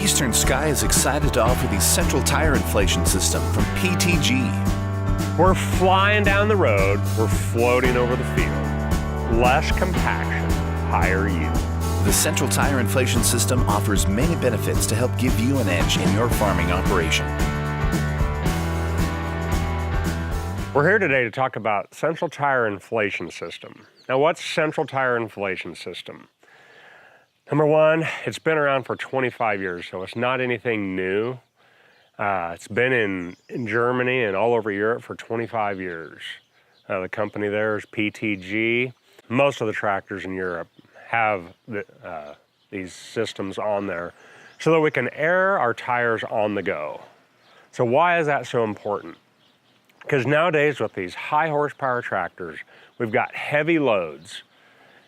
Eastern Sky is excited to offer the central tire inflation system from PTG. We're flying down the road, we're floating over the field. Less compaction, higher yield. The central tire inflation system offers many benefits to help give you an edge in your farming operation. We're here today to talk about central tire inflation system. Now, what's central tire inflation system? Number one, it's been around for 25 years, so it's not anything new. It's been in Germany and all over Europe for 25 years. The company there is PTG. Most of the tractors in Europe have these systems on there so that we can air our tires on the go. So why is that so important? Because nowadays with these high horsepower tractors, we've got heavy loads.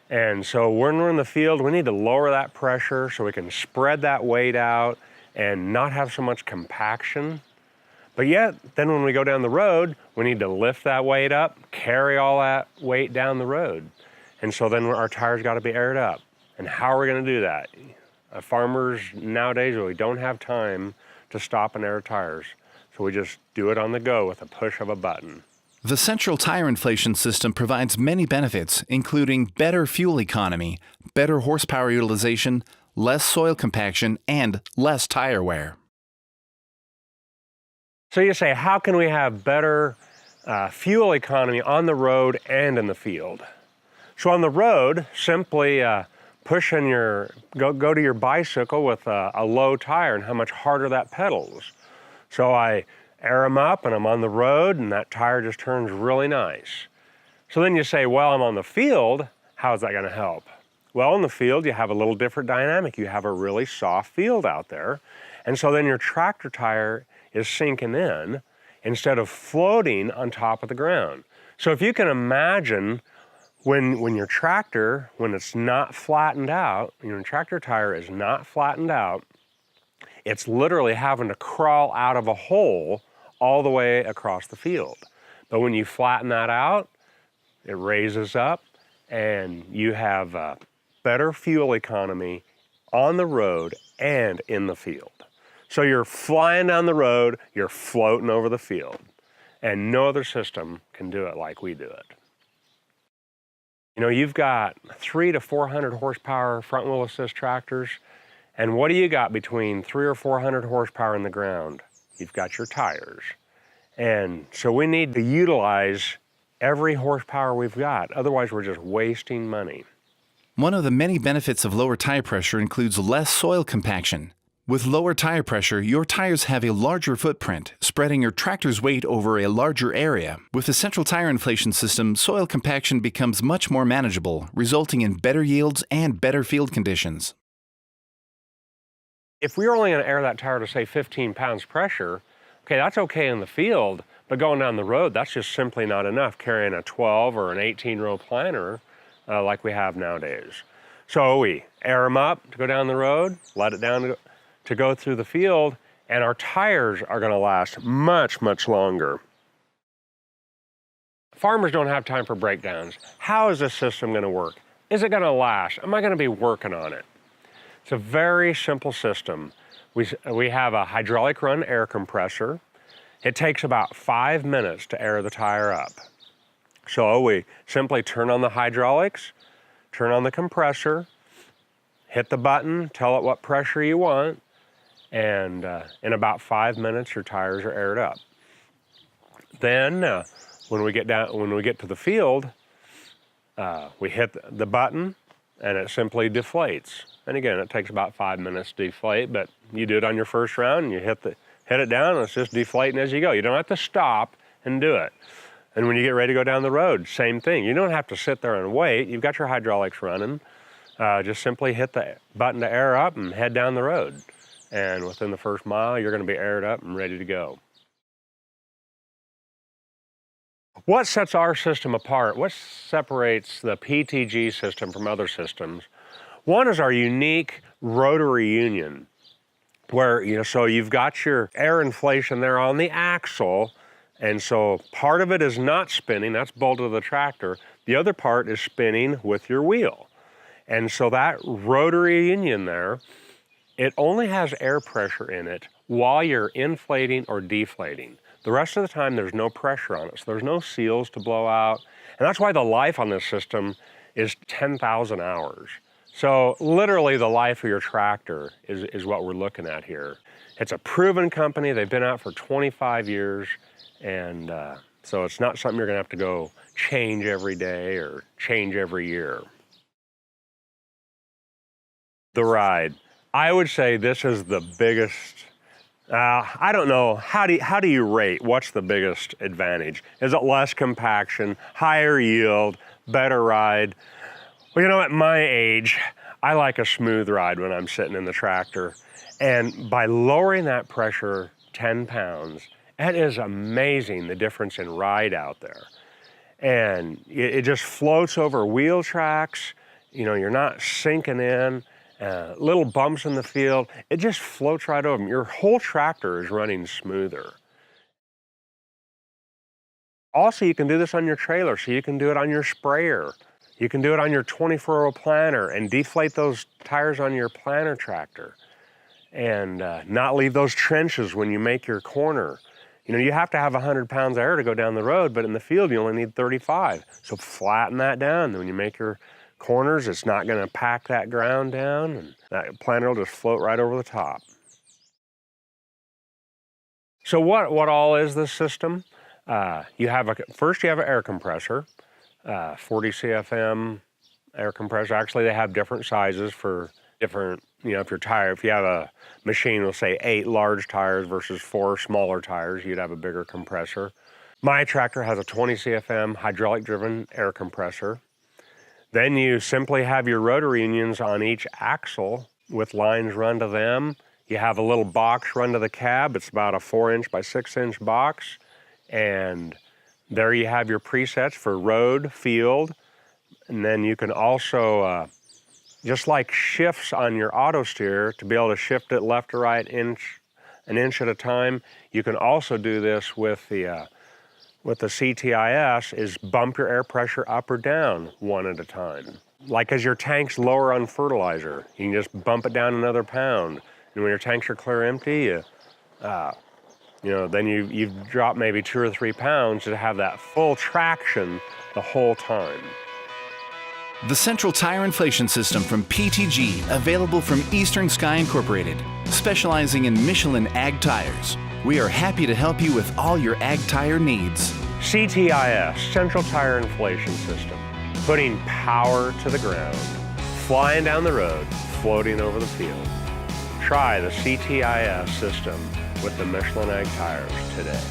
And so when we're in the field, we need to lower that pressure so we can spread that weight out and not have so much compaction. But yet, then when we go down the road, we need to lift that weight up, carry all that weight down the road. And so then our tires got to be aired up. And how are we going to do that? Farmers nowadays really don't have time to stop and air tires. So we just do it on the go with a push of a button. The central tire inflation system provides many benefits, including better fuel economy, better horsepower utilization, less soil compaction, and less tire wear. So you say, how can we have better fuel economy on the road and in the field? So on the road, simply go to your bicycle with a low tire and how much harder that pedals. So I air them up and I'm on the road and that tire just turns really nice. So then you say, well, I'm on the field, how is that going to help? Well, in the field, you have a little different dynamic. You have a really soft field out there. And so then your tractor tire is sinking in instead of floating on top of the ground. So if you can imagine when your tractor, when it's not flattened out, your tractor tire is not flattened out, it's literally having to crawl out of a hole all the way across the field. But when you flatten that out, it raises up and you have better fuel economy on the road and in the field. So you're flying down the road, you're floating over the field, and no other system can do it like we do it. You know, you've got 300 to 400 horsepower front wheel assist tractors, and what do you got between 300 or 400 horsepower in the ground? You've got your tires. And so we need to utilize every horsepower we've got, otherwise we're just wasting money. One of the many benefits of lower tire pressure includes less soil compaction. With lower tire pressure, your tires have a larger footprint, spreading your tractor's weight over a larger area. With the central tire inflation system, soil compaction becomes much more manageable, resulting in better yields and better field conditions. If we're only going to air that tire to, say, 15 pounds pressure, okay, that's okay in the field, but going down the road, that's just simply not enough, carrying a 12 or an 18-row planter like we have nowadays. So we air them up to go down the road, let it down to go through the field, and our tires are going to last much, much longer. Farmers don't have time for breakdowns. How is this system going to work? Is it going to last? Am I going to be working on it? It's a very simple system. We have a hydraulic run air compressor. It takes about 5 minutes to air the tire up. So we simply turn on the hydraulics, turn on the compressor, hit the button, tell it what pressure you want, and in about 5 minutes your tires are aired up. Then when we get to the field, we hit the button and it simply deflates. And again, it takes about 5 minutes to deflate, but you do it on your first round and you hit it down and it's just deflating as you go. You don't have to stop and do it. And when you get ready to go down the road, same thing. You don't have to sit there and wait. You've got your hydraulics running. Just simply hit the button to air up and head down the road. And within the first mile, you're going to be aired up and ready to go. What sets our system apart? What separates the PTG system from other systems? One is our unique rotary union, where, so you've got your air inflation there on the axle, and so part of it is not spinning, that's bolted to the tractor. The other part is spinning with your wheel. And so that rotary union there It only has air pressure in it while you're inflating or deflating. The rest of the time, there's no pressure on it, so there's no seals to blow out. And that's why the life on this system is 10,000 hours. So literally the life of your tractor is what we're looking at here. It's a proven company. They've been out for 25 years. And so it's not something you're gonna have to go change every day or change every year. The ride. I would say this is the biggest, I don't know, how do you rate what's the biggest advantage? Is it less compaction, higher yield, better ride? Well, you know, at my age, I like a smooth ride when I'm sitting in the tractor. And by lowering that pressure 10 pounds, it is amazing the difference in ride out there. And it just floats over wheel tracks. You know, you're not sinking in. Little bumps in the field, it just floats right over them. Your whole tractor is running smoother. Also, you can do this on your trailer, so you can do it on your sprayer. You can do it on your 24-row planter and deflate those tires on your planter tractor and not leave those trenches when you make your corner. You know, you have to have 100 pounds of air to go down the road, but in the field you only need 35. So flatten that down. When you make your corners, it's not going to pack that ground down, and that planter will just float right over the top. So what all is this system? First you have an air compressor, 40 CFM air compressor. Actually, they have different sizes for different, you know, if you have a machine with, say, 8 large tires versus 4 smaller tires, you'd have a bigger compressor. My tractor has a 20 CFM hydraulic-driven air compressor. Then you simply have your rotor unions on each axle with lines run to them. You have a little box run to the cab. It's about a 4-inch by 6-inch box. And there you have your presets for road, field. And then you can also, just like shifts on your auto steer, to be able to shift it left to right an inch at a time, you can also do this with the CTIS, is bump your air pressure up or down one at a time. Like as your tank's lower on fertilizer, you can just bump it down another pound. And when your tanks are clear empty, then you've dropped maybe 2 or 3 pounds to have that full traction the whole time. The Central Tire Inflation System from PTG, available from Eastern Sky Incorporated, specializing in Michelin Ag tires. We are happy to help you with all your ag tire needs. CTIS, Central Tire Inflation System, putting power to the ground, flying down the road, floating over the field. Try the CTIS system with the Michelin Ag tires today.